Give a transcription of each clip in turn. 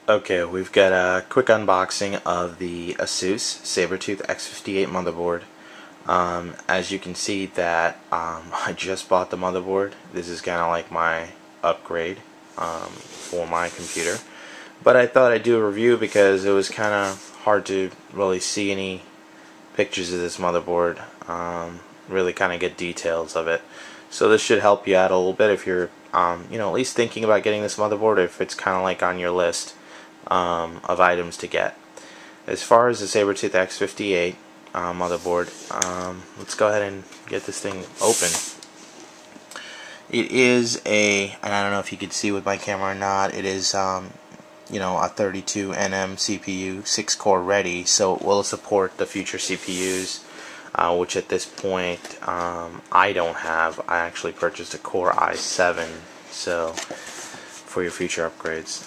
Okay, we've got a quick unboxing of the Asus Sabertooth X58 motherboard. As you can see that I just bought the motherboard. This is kind of like my upgrade for my computer. But I thought I'd do a review because it was kind of hard to really see any pictures of this motherboard, really kind of get details of it. So this should help you out a little bit if you're at least thinking about getting this motherboard, if it's kind of like on your list of items to get. As far as the Sabertooth X58 motherboard, let's go ahead and get this thing open. It is and I don't know if you can see with my camera or not, it is a 32 nm CPU, 6-core ready, so it will support the future CPUs, which at this point I don't have. I actually purchased a Core i7, so for your future upgrades.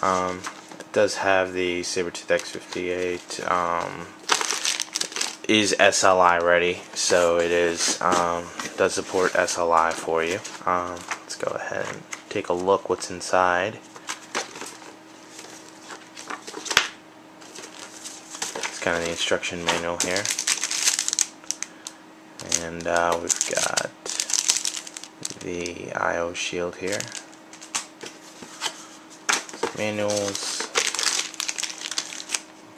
It does have the Sabertooth X58, is SLI ready, so it is does support SLI for you. Let's go ahead and take a look what's inside. It's kind of the instruction manual here, and we've got the I/O shield here, manuals.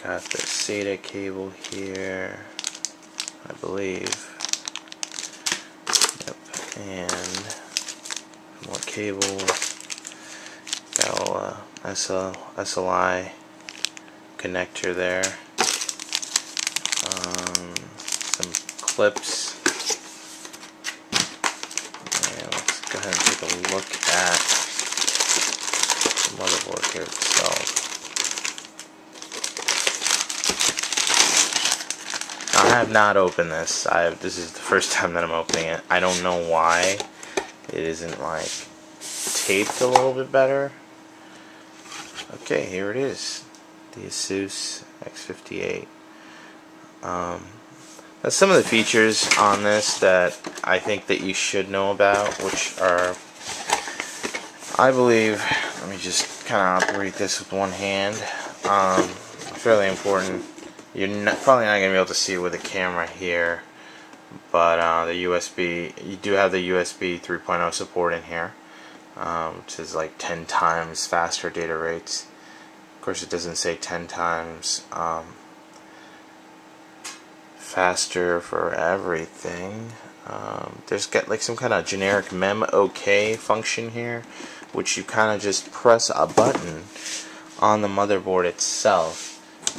Got the SATA cable here, I believe. Yep, and more cable. Got a SLI connector there. Some clips. And let's go ahead and take a look at the motherboard here itself. I have not opened this. This is the first time that I'm opening it. I don't know why it isn't like taped a little bit better. Okay, here it is, the Asus X58. That's some of the features on this that I think that you should know about, which are, I believe, let me just kind of operate this with one hand, fairly important. You're probably not going to be able to see it with the camera here, but the USB, you do have the USB 3.0 support in here, which is like 10 times faster data rates. Of course, it doesn't say 10 times faster for everything. There's got like some kind of generic mem-OK function here, which you kind of just press a button on the motherboard itself.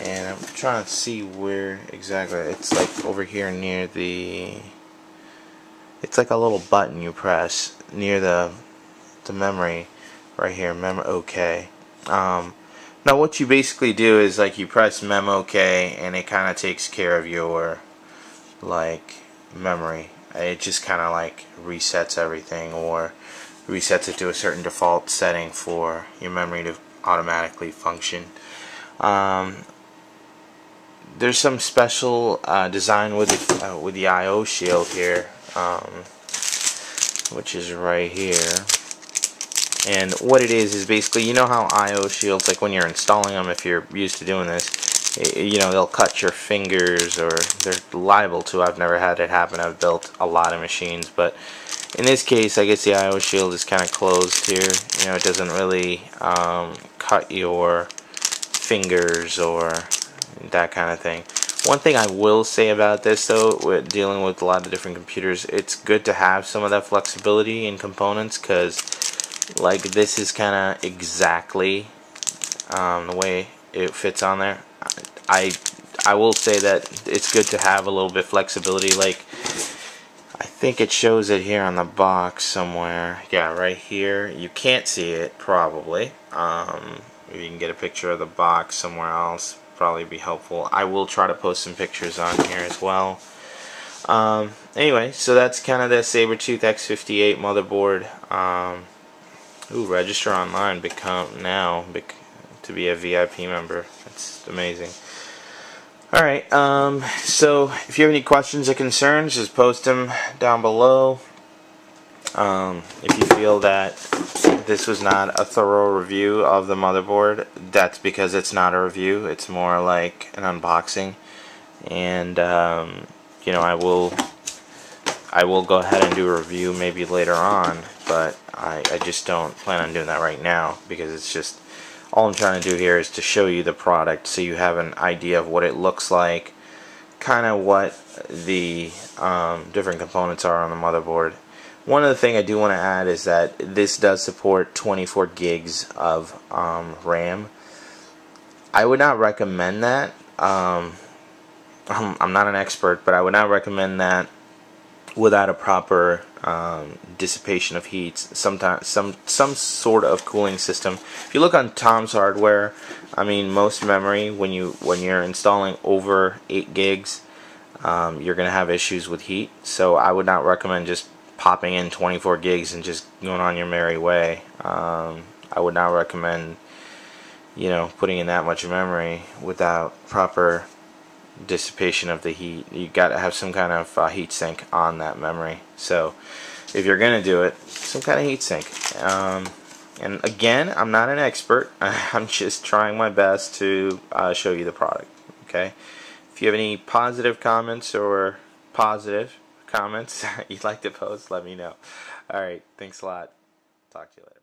And I'm trying to see where exactly. It's like over here near the. It's like a little button you press near the memory, right here, mem-OK. Now what you basically do is like you press mem-OK, and it kind of takes care of your like memory. It just kind of like resets everything, or resets it to a certain default setting for your memory to automatically function. There's some special design with the I/O shield here, which is right here. And what it is basically, you know how I/O shields, like when you're installing them, if you're used to doing this, they'll cut your fingers, or they're liable to. I've never had it happen. I've built a lot of machines, but in this case, I guess the I/O shield is kind of closed here. It doesn't really cut your fingers or that kind of thing. One thing I will say about this, though, with dealing with a lot of different computers, it's good to have some of that flexibility in components, because like this is kind of exactly the way it fits on there. I will say that it's good to have a little bit of flexibility. Like I think it shows it here on the box somewhere. Yeah, right here. You can't see it probably. If you can get a picture of the box somewhere else, probably be helpful. I will try to post some pictures on here as well. Anyway, so that's kind of the Sabertooth X58 motherboard. Register online, to be a VIP member. That's amazing. Alright, so if you have any questions or concerns, just post them down below. If you feel that this was not a thorough review of the motherboard, that's because it's not a review. It's more like an unboxing, and you know, I will go ahead and do a review maybe later on, but I just don't plan on doing that right now, because it's just, all I'm trying to do here is to show you the product so you have an idea of what it looks like, kind of what the different components are on the motherboard. One other thing I do want to add is that this does support 24 gigs of RAM. I would not recommend that. I'm not an expert, but I would not recommend that without a proper dissipation of heat. Sometimes some sort of cooling system. If you look on Tom's Hardware, I mean, most memory, when you're installing over 8 gigs, you're gonna have issues with heat. So I would not recommend just popping in 24 gigs and just going on your merry way. I would not recommend, you know, putting in that much memory without proper dissipation of the heat. You got to have some kind of heat sink on that memory. So if you're gonna do it, some kind of heat sink. And again, I'm not an expert. I'm just trying my best to show you the product. Okay. If you have any positive comments or positive comments you'd like to post, let me know. Alright, thanks a lot. Talk to you later.